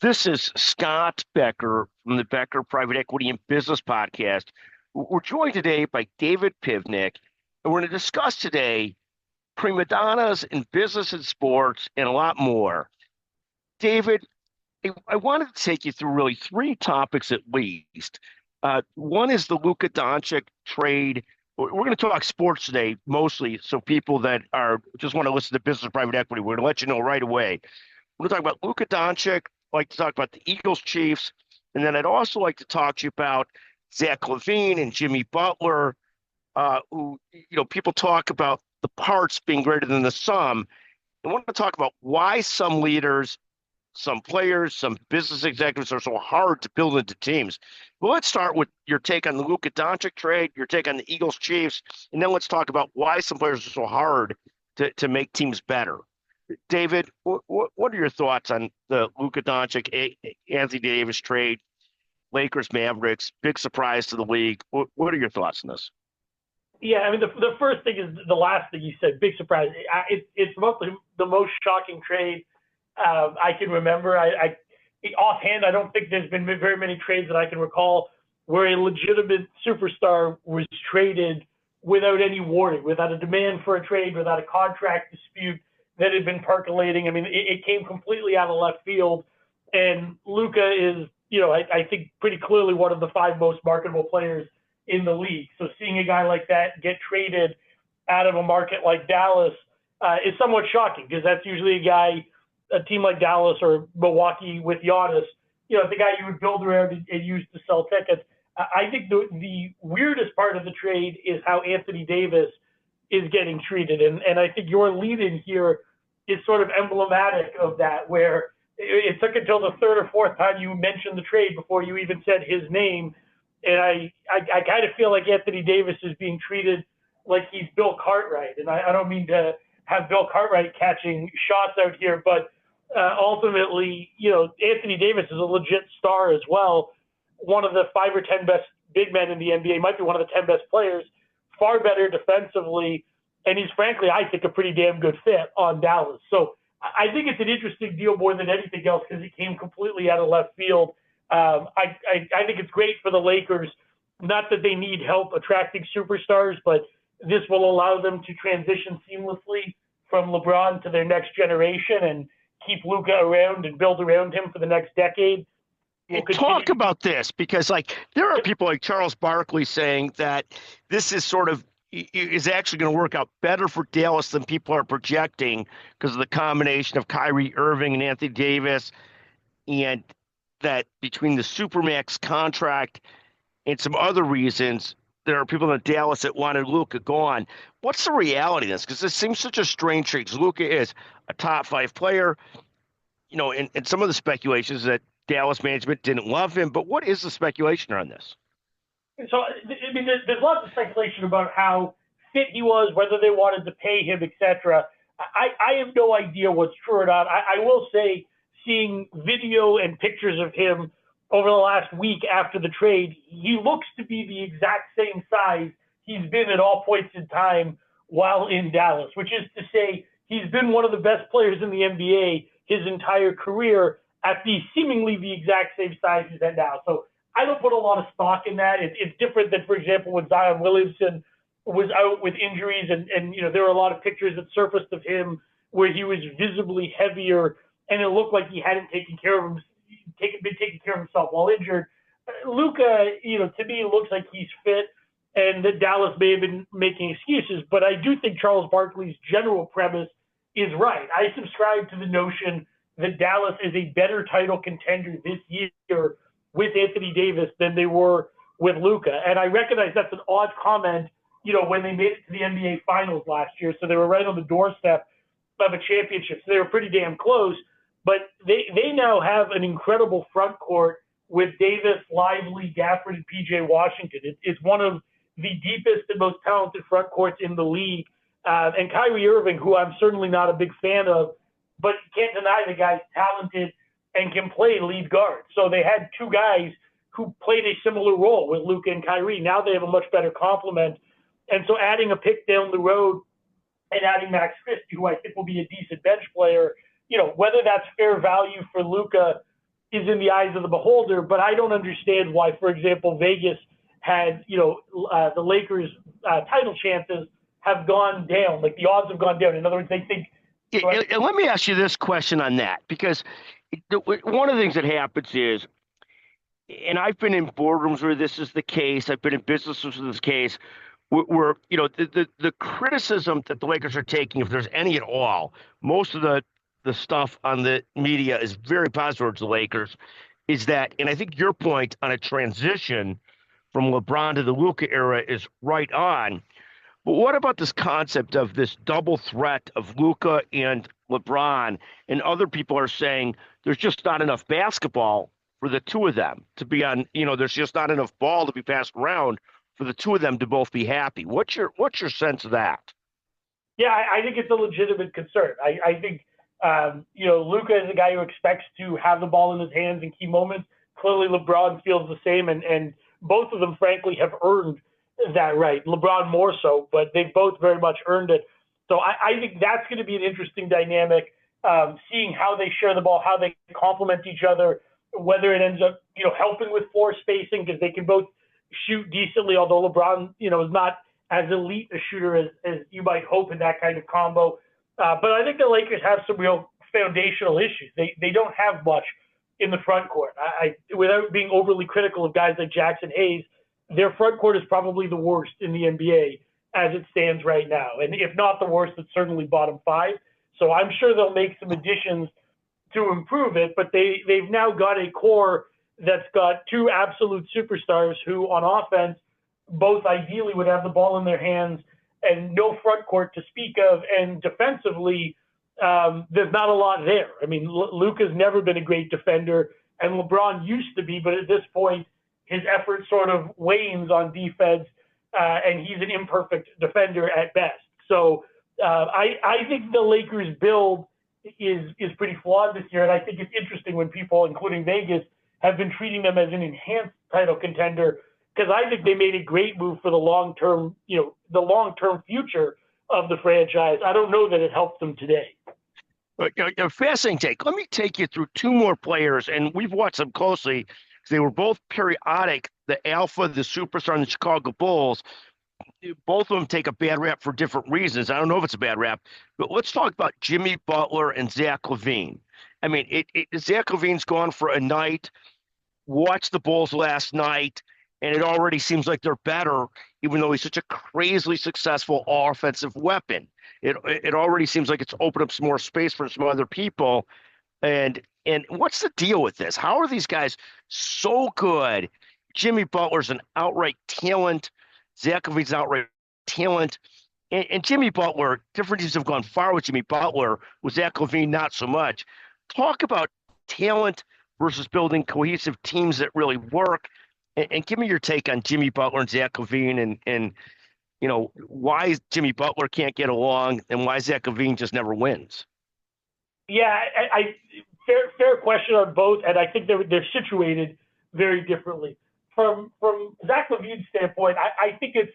This is Scott Becker from the Becker Private Equity and Business Podcast. We're joined today by David Pivnick, and we're going to discuss today prima donnas in business and sports and a lot more. David, I wanted to take you through really three topics at least. One is the Luka Doncic trade. We're going to talk sports today mostly, so people that are just want to listen to business private equity, we're going to let you know right away. We're going to talk about Luka Doncic. I'd like to talk about the Eagles Chiefs, and then I'd also like to talk to you about Zach LaVine and Jimmy Butler, who, people talk about the parts being greater than the sum. I want to talk about why some leaders, some players, some business executives are so hard to build into teams. Well, let's start with your take on the Luka Doncic trade, your take on the Eagles Chiefs, and then let's talk about why some players are so hard to make teams better. David, what are your thoughts on the Luka Doncic, Anthony Davis trade, Lakers, Mavericks, big surprise to the league? What are your thoughts on this? Yeah, I mean, the first thing is the last thing you said, big surprise. It's mostly the most shocking trade I can remember. Offhand, I don't think there's been very many trades that I can recall where a legitimate superstar was traded without any warning, without a demand for a trade, without a contract dispute that had been percolating. I mean, it came completely out of left field. And Luka is, I think pretty clearly one of the five most marketable players in the league. So seeing a guy like that get traded out of a market like Dallas is somewhat shocking, because that's usually a team like Dallas or Milwaukee with Giannis, the guy you would build around and use to sell tickets. I think the weirdest part of the trade is how Anthony Davis is getting treated. And I think your lead-in here is sort of emblematic of that, where it took until the third or fourth time you mentioned the trade before you even said his name. And I kind of feel like Anthony Davis is being treated like he's Bill Cartwright. And I don't mean to have Bill Cartwright catching shots out here, but ultimately, Anthony Davis is a legit star as well. One of the 5 or 10 best big men in the NBA, might be one of the 10 best players, far better defensively. And he's frankly, I think, a pretty damn good fit on Dallas. So I think it's an interesting deal more than anything else, because it came completely out of left field. I think it's great for the Lakers. Not that they need help attracting superstars, but this will allow them to transition seamlessly from LeBron to their next generation and keep Luka around and build around him for the next decade. Talk about this, because there are people like Charles Barkley saying that this is actually going to work out better for Dallas than people are projecting, because of the combination of Kyrie Irving and Anthony Davis, and that between the Supermax contract and some other reasons, there are people in Dallas that wanted Luka gone. What's the reality of this? Because this seems such a strange trade. Luka is a top 5 player, and some of the speculations that Dallas management didn't love him. But what is the speculation on this? So, I mean, there's lots of speculation about how fit he was, whether they wanted to pay him, etc. I have no idea what's true or not. I will say, seeing video and pictures of him over the last week after the trade, he looks to be the exact same size he's been at all points in time while in Dallas, which is to say he's been one of the best players in the NBA his entire career at seemingly the exact same size he's at now. So I don't put a lot of stock in that. It's different than, for example, when Zion Williamson was out with injuries, and there were a lot of pictures that surfaced of him where he was visibly heavier, and it looked like he hadn't been taking care of himself while injured. Luka, to me, looks like he's fit, and that Dallas may have been making excuses, but I do think Charles Barkley's general premise is right. I subscribe to the notion that Dallas is a better title contender this year with Anthony Davis than they were with Luka. And I recognize that's an odd comment, when they made it to the NBA Finals last year. So they were right on the doorstep of a championship. So they were pretty damn close. But they now have an incredible front court with Davis, Lively, Gafford, and P.J. Washington. It's one of the deepest and most talented front courts in the league. And Kyrie Irving, who I'm certainly not a big fan of, but you can't deny the guy's talented and can play lead guard. So they had two guys who played a similar role with Luka and Kyrie. Now they have a much better complement. And so adding a pick down the road and adding Max Christie, who I think will be a decent bench player, whether that's fair value for Luka is in the eyes of the beholder, but I don't understand why, for example, Vegas had, the Lakers title chances have gone down. Like the odds have gone down. In other words, they think. And let me ask you this question on that, because one of the things that happens is, and I've been in boardrooms where this is the case, I've been in businesses where this is the case, where the criticism that the Lakers are taking, if there's any at all, most of the stuff on the media is very positive towards the Lakers, is that, and I think your point on a transition from LeBron to the Luka era is right on. But what about this concept of this double threat of Luka and LeBron? And other people are saying there's just not enough basketball for the two of them to be on. There's just not enough ball to be passed around for the two of them to both be happy. What's your sense of that? Yeah, I think it's a legitimate concern. I think Luka is a guy who expects to have the ball in his hands in key moments. Clearly, LeBron feels the same, and both of them, frankly, have earned that right. LeBron more so, but they've both very much earned it. So I think that's going to be an interesting dynamic, seeing how they share the ball, how they complement each other, whether it ends up, helping with floor spacing, because they can both shoot decently, although LeBron, is not as elite a shooter as you might hope in that kind of combo. But I think the Lakers have some real foundational issues. They don't have much in the front court. Without being overly critical of guys like Jackson Hayes, their front court is probably the worst in the NBA as it stands right now. And if not the worst, it's certainly bottom five. So I'm sure they'll make some additions to improve it, but they've now got a core that's got two absolute superstars who on offense both ideally would have the ball in their hands and no front court to speak of. And defensively, there's not a lot there. I mean, Luka's never been a great defender, and LeBron used to be, but at this point, his effort sort of wanes on defense, and he's an imperfect defender at best. So I think the Lakers' build is pretty flawed this year, and I think it's interesting when people, including Vegas, have been treating them as an enhanced title contender, because I think they made a great move for the long-term, the long-term future of the franchise. I don't know that it helped them today. Fascinating take. Let me take you through two more players, and we've watched them closely. They were both periodic, the alpha, the superstar in the Chicago Bulls. Both of them take a bad rap for different reasons. I don't know if it's a bad rap, but let's talk about Jimmy Butler and Zach LaVine. I mean, Zach LaVine's gone for a night. Watched the Bulls last night, and it already seems like they're better, even though he's such a crazily successful offensive weapon. It already seems like it's opened up some more space for some other people. And what's the deal with this? How are these guys so good? Jimmy Butler's an outright talent. Zach LaVine's an outright talent. And Jimmy Butler, different teams have gone far with Jimmy Butler. With Zach LaVine, not so much. Talk about talent versus building cohesive teams that really work. And give me your take on Jimmy Butler and Zach LaVine and why Jimmy Butler can't get along and why Zach LaVine just never wins. Yeah, fair question on both, and I think they're situated very differently. From Zach LaVine's standpoint, I think it's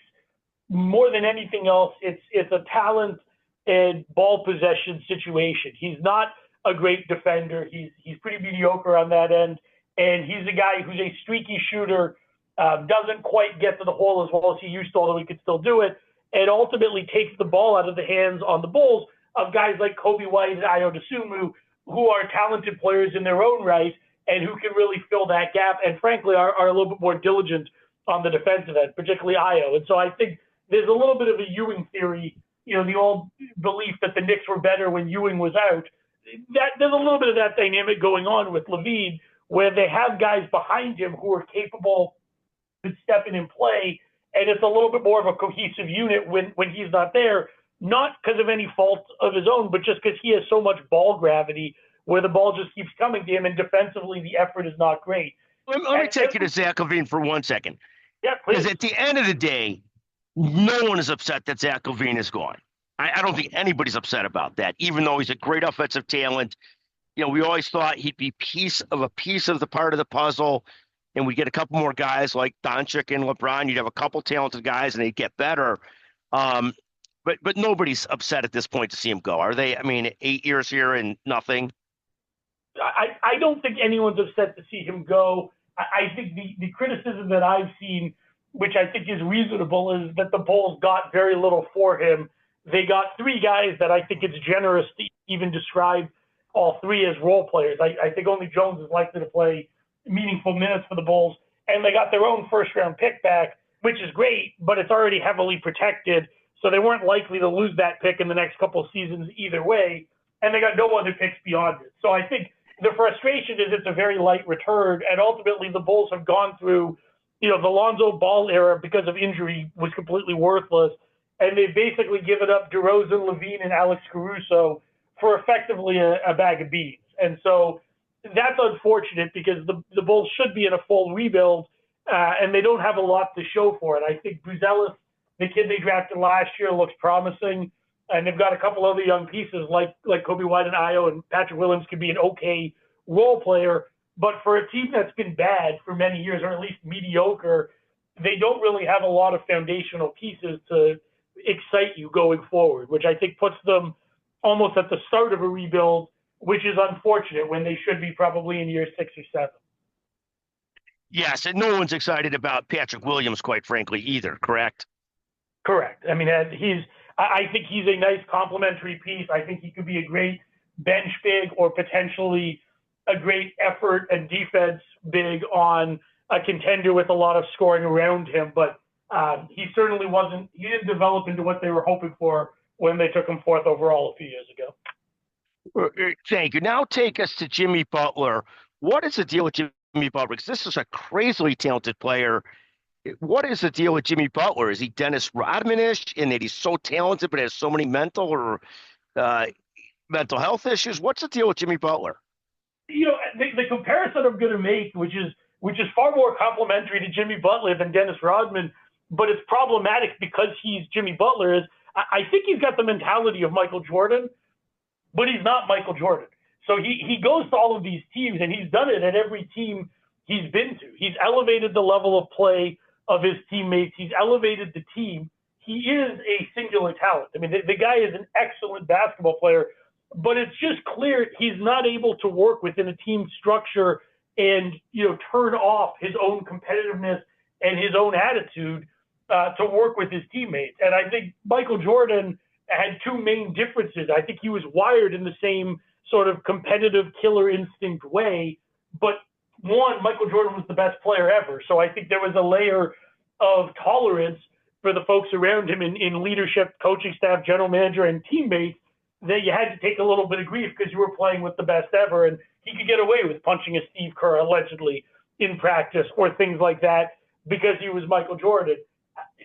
more than anything else, it's a talent and ball possession situation. He's not a great defender. He's pretty mediocre on that end, and he's a guy who's a streaky shooter, doesn't quite get to the hole as well as he used to, although he could still do it, and ultimately takes the ball out of the hands on the Bulls of guys like Kobe White and Ayo Dosunmu, who are talented players in their own right and who can really fill that gap and, frankly, are a little bit more diligent on the defensive end, particularly Ayo. And so I think there's a little bit of a Ewing theory, the old belief that the Knicks were better when Ewing was out. There's a little bit of that dynamic going on with LaVine, where they have guys behind him who are capable of stepping in play, and it's a little bit more of a cohesive unit when he's not there, not because of any fault of his own, but just because he has so much ball gravity where the ball just keeps coming to him, and defensively the effort is not great. Let me take you to Zach LaVine for 1 second. Yeah, please. Because at the end of the day, no one is upset that Zach LaVine is gone. I don't think anybody's upset about that, even though he's a great offensive talent. We always thought he'd be piece of the part of the puzzle, and we'd get a couple more guys like Doncic and LeBron. You'd have a couple talented guys, and they'd get better. But nobody's upset at this point to see him go, are they? I mean, 8 years here and nothing. I don't think anyone's upset to see him go. I think the criticism that I've seen, which I think is reasonable, is that the Bulls got very little for him. They got three guys that I think it's generous to even describe all three as role players. I think only Jones is likely to play meaningful minutes for the Bulls, and they got their own first-round pick back, which is great, but it's already heavily protected, so they weren't likely to lose that pick in the next couple of seasons either way, and they got no other picks beyond it. So I think the frustration is it's a very light return, and ultimately the Bulls have gone through, the Lonzo Ball era because of injury was completely worthless, and they've basically given up DeRozan, Levine, and Alex Caruso for effectively a bag of beans. And so that's unfortunate because the Bulls should be in a full rebuild, and they don't have a lot to show for it. I think Buzelis, the kid they drafted last year, looks promising, and they've got a couple other young pieces like Kobe White and Ayo, and Patrick Williams could be an okay role player. But for a team that's been bad for many years, or at least mediocre, they don't really have a lot of foundational pieces to excite you going forward, which I think puts them almost at the start of a rebuild, which is unfortunate when they should be probably in year 6 or 7. Yes, and no one's excited about Patrick Williams, quite frankly, either, correct? Correct. I mean, I think he's a nice complementary piece. I think he could be a great bench big or potentially a great effort and defense big on a contender with a lot of scoring around him. But he certainly he didn't develop into what they were hoping for when they took him 4th overall a few years ago. Thank you. Now take us to Jimmy Butler. What is the deal with Jimmy Butler? Because this is a crazily talented player. What is the deal with Jimmy Butler? Is he Dennis Rodman-ish in that he's so talented but has so many mental health issues? What's the deal with Jimmy Butler? The comparison I'm going to make, which is far more complimentary to Jimmy Butler than Dennis Rodman, but it's problematic because he's Jimmy Butler, is I think he's got the mentality of Michael Jordan, but he's not Michael Jordan. So he goes to all of these teams, and he's done it at every team he's been to. He's elevated the level of play of his teammates. He's elevated the team. He is a singular talent. I mean, the guy is an excellent basketball player, but it's just clear he's not able to work within a team structure and, turn off his own competitiveness and his own attitude to work with his teammates. And I think Michael Jordan had two main differences. I think he was wired in the same sort of competitive killer instinct way, but one, Michael Jordan was the best player ever. So I think there was a layer of tolerance for the folks around him in leadership, coaching staff, general manager, and teammates that you had to take a little bit of grief because you were playing with the best ever. And he could get away with punching a Steve Kerr allegedly in practice or things like that because he was Michael Jordan.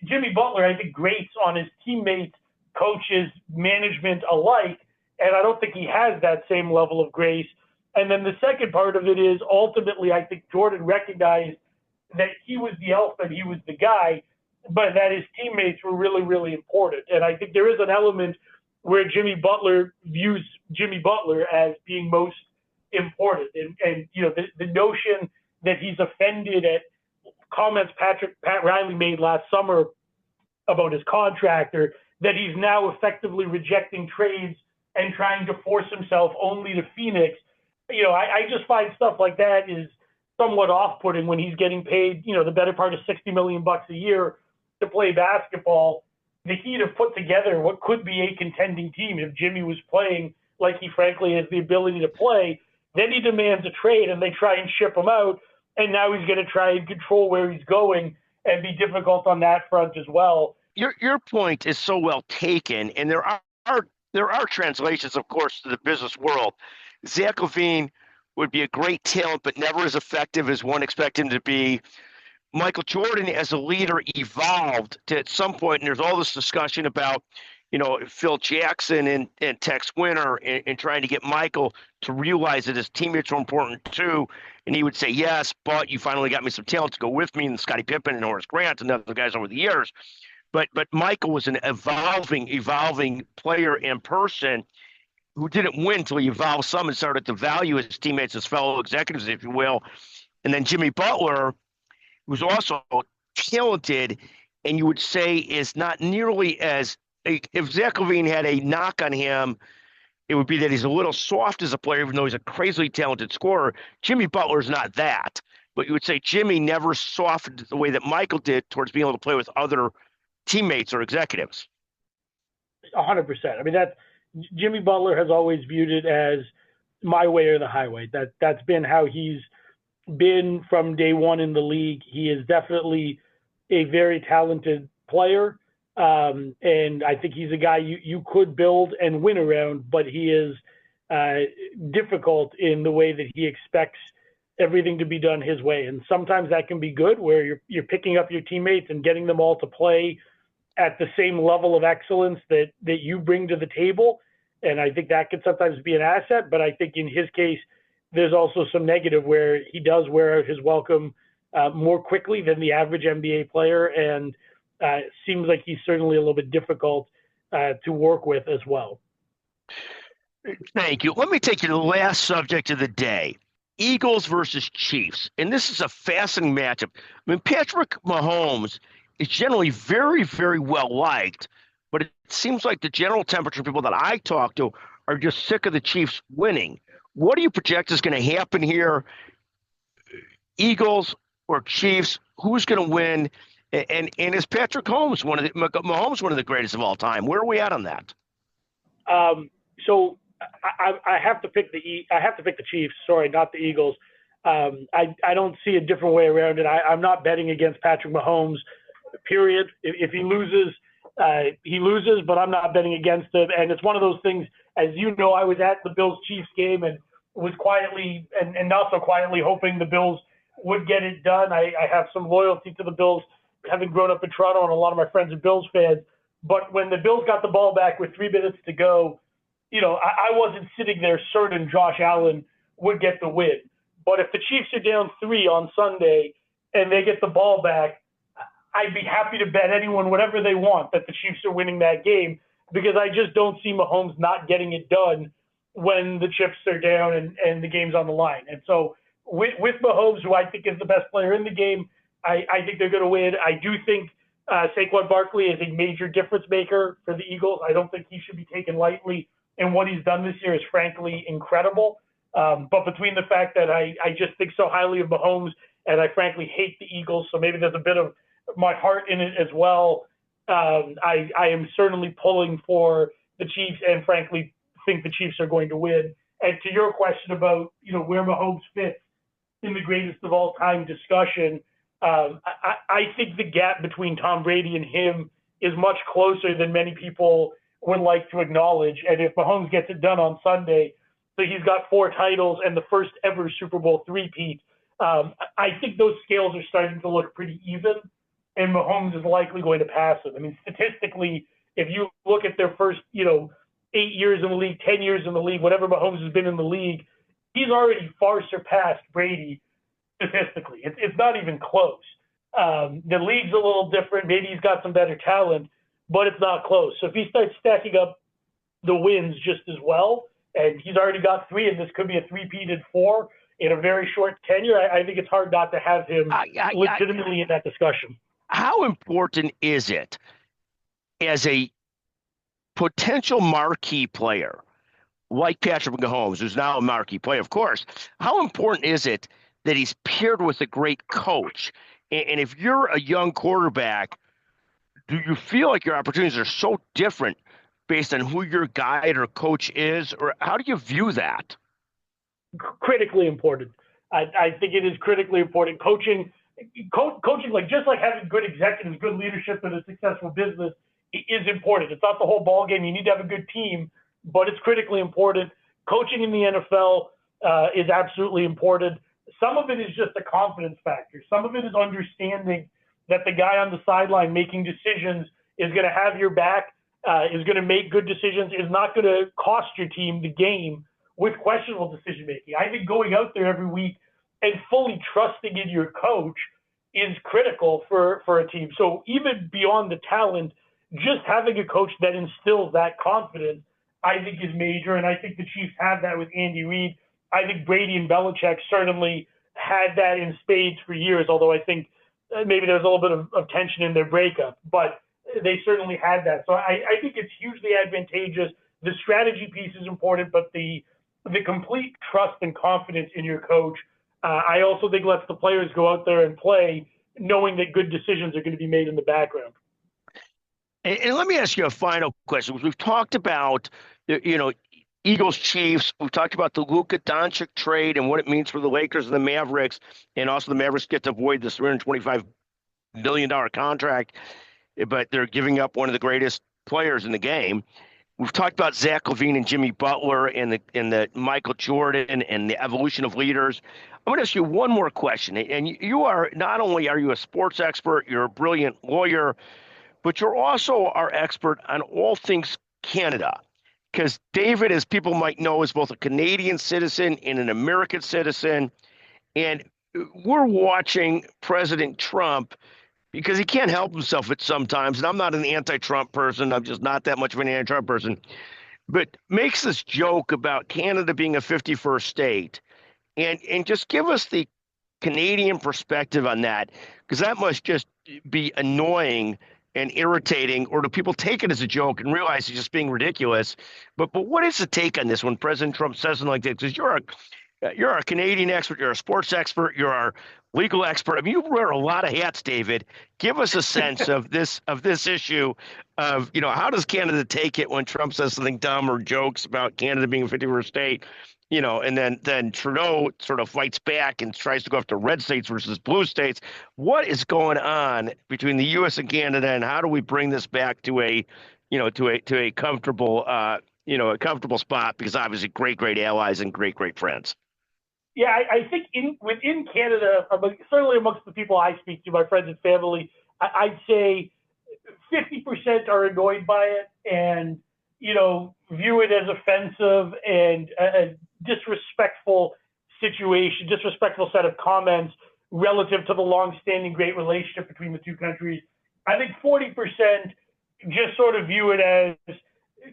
Jimmy Butler, I think, grates on his teammates, coaches, management alike, and I don't think he has that same level of grace. And then the second part of it is ultimately I think Jordan recognized that he was the alpha and he was the guy, but that his teammates were really, really important. And I think there is an element where Jimmy Butler views Jimmy Butler as being most important. And the notion that he's offended at comments Pat Riley made last summer about his contract, or that he's now effectively rejecting trades and trying to force himself only to Phoenix. I just find stuff like that is somewhat off-putting when he's getting paid, the better part of $60 million a year to play basketball. The Heat have put together what could be a contending team if Jimmy was playing like he frankly has the ability to play. Then he demands a trade and they try and ship him out. And now he's going to try and control where he's going and be difficult on that front as well. Your point is so well taken, and there are translations, of course, to the business world. Zach LaVine would be a great talent, but never as effective as one expected him to be. Michael Jordan, as a leader, evolved to at some point, and there's all this discussion about, Phil Jackson and Tex Winter and trying to get Michael to realize that his teammates were important too. And he would say, yes, but you finally got me some talent to go with me, and Scottie Pippen and Horace Grant and other guys over the years. But Michael was an evolving player and person who didn't win until he evolved some and started to value his teammates as fellow executives, if you will. And then Jimmy Butler, who's also talented, and you would say is not nearly as – if Zach LaVine had a knock on him, it would be that he's a little soft as a player, even though he's a crazily talented scorer. Jimmy Butler's not that, but you would say Jimmy never softened the way that Michael did towards being able to play with other teammates or executives. 100%. I mean, Jimmy Butler has always viewed it as my way or the highway. That's been how he's been from day one in the league. He is definitely a very talented player. And I think he's a guy you could build and win around, but he is difficult in the way that he expects everything to be done his way. And sometimes that can be good, where you're picking up your teammates and getting them all to play at the same level of excellence that you bring to the table. And I think that can sometimes be an asset, but I think in his case, there's also some negative where he does wear out his welcome more quickly than the average NBA player, and seems like he's certainly a little bit difficult to work with as well. Thank you. Let me take you to the last subject of the day. Eagles versus Chiefs. And this is a fascinating matchup. I mean, Patrick Mahomes is generally very, very well liked, but it seems like the general temperature people that I talk to are just sick of the Chiefs winning. What do you project is going to happen here? Eagles or Chiefs? Who's going to win? And is Patrick Mahomes one of the greatest of all time? Where are we at on that? So I have to pick the Chiefs. Sorry, not the Eagles. I don't see a different way around it. I'm not betting against Patrick Mahomes. Period. If he loses, he loses. But I'm not betting against him. And it's one of those things. As you know, I was at the Bills-Chiefs game and was quietly and not so quietly hoping the Bills would get it done. I have some loyalty to the Bills, having grown up in Toronto, and a lot of my friends are Bills fans. But when the Bills got the ball back with 3 minutes to go, I wasn't sitting there certain Josh Allen would get the win. But if the Chiefs are down 3 on Sunday and they get the ball back, I'd be happy to bet anyone whatever they want that the Chiefs are winning that game, because I just don't see Mahomes not getting it done when the chips are down and the game's on the line. And so with Mahomes, who I think is the best player in the game, I think they're going to win. I do think Saquon Barkley is a major difference maker for the Eagles. I don't think he should be taken lightly, and what he's done this year is frankly incredible. But between the fact that I just think so highly of Mahomes and I frankly hate the Eagles, so maybe there's a bit of my heart in it as well, I am certainly pulling for the Chiefs and frankly think the Chiefs are going to win. And to your question about where Mahomes fits in the greatest of all time discussion, I think the gap between Tom Brady and him is much closer than many people would like to acknowledge. And if Mahomes gets it done on Sunday, so he's got 4 titles and the first ever Super Bowl three-peat, I think those scales are starting to look pretty even, and Mahomes is likely going to pass him. I mean, statistically, if you look at their first, 8 years in the league, 10 years in the league, whatever Mahomes has been in the league, he's already far surpassed Brady statistically. It's not even close. The league's a little different. Maybe he's got some better talent, but it's not close. So if he starts stacking up the wins just as well, and he's already got 3, and this could be a three-peated 4 in a very short tenure, I think it's hard not to have him legitimately in that discussion. How important is it as a potential marquee player like Patrick Mahomes, who's now a marquee player, of course, how important is it that he's paired with a great coach? And if you're a young quarterback, do you feel like your opportunities are so different based on who your guide or coach is? Or how do you view that? Critically important. I think it is critically important. Coaching, like just like having good executives, good leadership in a successful business is important. It's not the whole ball game. You need to have a good team, but it's critically important. Coaching in the NFL is absolutely important. Some of it is just a confidence factor. Some of it is understanding that the guy on the sideline making decisions is going to have your back, is going to make good decisions, is not going to cost your team the game with questionable decision making. I think going out there every week and fully trusting in your coach is critical for a team. So even beyond the talent, just having a coach that instills that confidence, I think is major. And I think the Chiefs have that with Andy Reid. I think Brady and Belichick certainly had that in spades for years, although I think maybe there was a little bit of tension in their breakup, but they certainly had that. So I think it's hugely advantageous the strategy piece is important, but the complete trust and confidence in your coach, I also think lets the players go out there and play, knowing that good decisions are going to be made in the background. And let me ask you a final question. We've talked about, Eagles Chiefs. We've talked about the Luka Doncic trade and what it means for the Lakers and the Mavericks, and also the Mavericks get to avoid this $325 million contract, but they're giving up one of the greatest players in the game. We've talked about Zach LaVine and Jimmy Butler and the Michael Jordan and the evolution of leaders. I'm going to ask you one more question. And you are not only are you a sports expert, you're a brilliant lawyer, but you're also our expert on all things Canada. Because David, as people might know, is both a Canadian citizen and an American citizen. And we're watching President Trump because he can't help himself at sometimes. And I'm not an anti-Trump person. I'm just not that much of an anti-Trump person. But makes this joke about Canada being a 51st state. And just give us the Canadian perspective on that, because that must just be annoying and irritating, or do people take it as a joke and realize he's just being ridiculous? But what is the take on this when President Trump says something like this? Because you're a Canadian expert, you're a sports expert, you're our legal expert. I mean, you wear a lot of hats, David. Give us a sense of this issue of, how does Canada take it when Trump says something dumb or jokes about Canada being a 51st state, and then Trudeau sort of fights back and tries to go after red states versus blue states. What is going on between the U.S. and Canada, and how do we bring this back to a comfortable, a comfortable spot? Because obviously, great allies and great friends. Yeah, I think within Canada, certainly amongst the people I speak to, my friends and family, I'd say 50% are annoyed by it and, view it as offensive and a disrespectful situation, disrespectful set of comments relative to the long-standing great relationship between the two countries. I think 40% just sort of view it as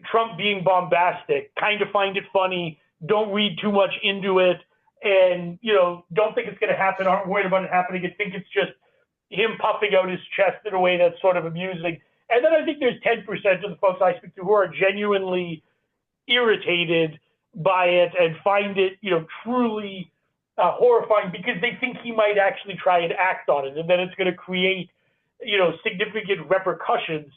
Trump being bombastic, kind of find it funny, don't read too much into it, and, don't think it's going to happen, aren't worried about it happening, and think it's just him puffing out his chest in a way that's sort of amusing. And then I think there's 10% of the folks I speak to who are genuinely irritated by it and find it, truly horrifying, because they think he might actually try and act on it, and then it's going to create, significant repercussions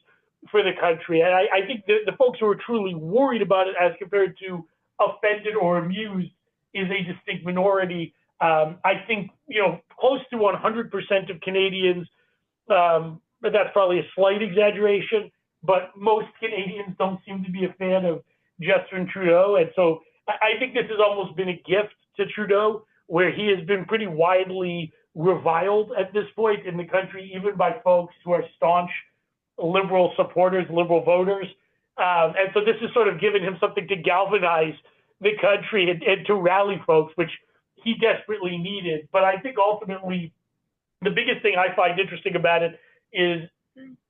for the country. And I think the folks who are truly worried about it as compared to offended or amused is a distinct minority. I think, close to 100% of Canadians, but that's probably a slight exaggeration, but most Canadians don't seem to be a fan of Justin Trudeau. And so I think this has almost been a gift to Trudeau, where he has been pretty widely reviled at this point in the country, even by folks who are staunch Liberal supporters, Liberal voters. And so this has sort of given him something to galvanize the country and to rally folks, which he desperately needed. But I think ultimately the biggest thing I find interesting about it is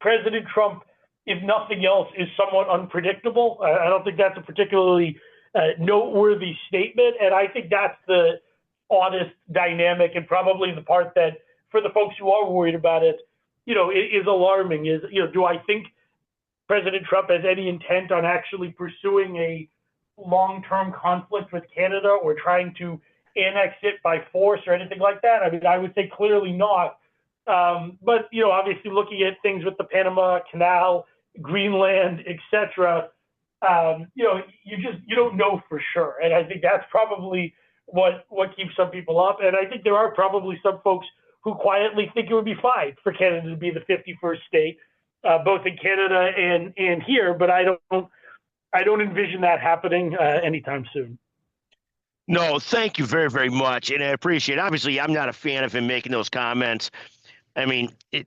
President Trump, if nothing else, is somewhat unpredictable. I don't think that's a particularly noteworthy statement. And I think that's the oddest dynamic, and probably the part that, for the folks who are worried about it, is alarming. Is, do I think President Trump has any intent on actually pursuing a long-term conflict with Canada or trying to annex it by force or anything like that? I mean, I would say clearly not. But, obviously looking at things with the Panama Canal, Greenland, etc., you don't know for sure. And I think that's probably what keeps some people up. And I think there are probably some folks who quietly think it would be fine for Canada to be the 51st state, both in Canada and here. But I don't envision that happening anytime soon. No, thank you very, very much. And I appreciate it. Obviously, I'm not a fan of him making those comments. I mean, it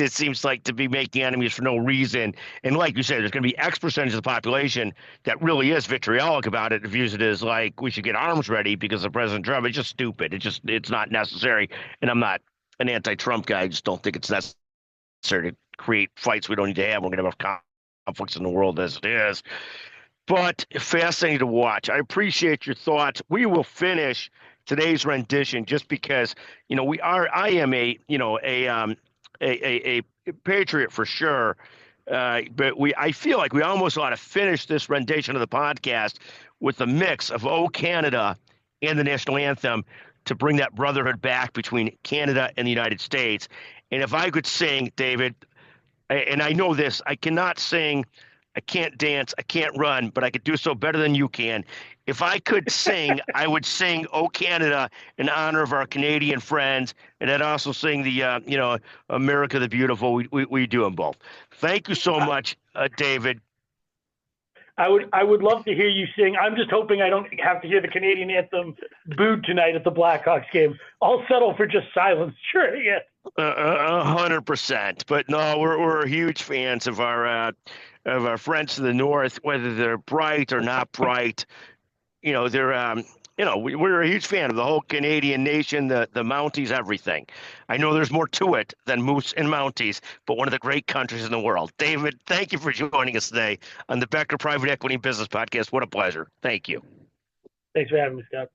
seems like to be making enemies for no reason. And like you said, there's going to be X percentage of the population that really is vitriolic about it, views it as like we should get arms ready because of President Trump. It's just stupid. It's not necessary. And I'm not an anti-Trump guy. I just don't think it's necessary to create fights we don't need to have. We're going to have conflicts in the world as it is. But fascinating to watch. I appreciate your thoughts. We will finish today's rendition just because, I am a patriot for sure. But I feel like we almost ought to finish this rendition of the podcast with a mix of "Oh Canada" and the national anthem to bring that brotherhood back between Canada and the United States. And if I could sing, David, and I know this, I cannot sing, I can't dance, I can't run, but I could do so better than you can. If I could sing, I would sing "Oh Canada" in honor of our Canadian friends, and I'd also sing the "America the Beautiful." We do them both. Thank you so much, David. I would love to hear you sing. I'm just hoping I don't have to hear the Canadian anthem booed tonight at the Blackhawks game. I'll settle for just silence. Sure, yeah. 100%. But no, we're huge fans of our friends to the north, whether they're bright or not bright. They're we're a huge fan of the whole Canadian nation, the Mounties, everything. I know there's more to it than Moose and Mounties, but one of the great countries in the world. David, thank you for joining us today on the Becker Private Equity and Business Podcast. What a pleasure. Thank you. Thanks for having me, Scott.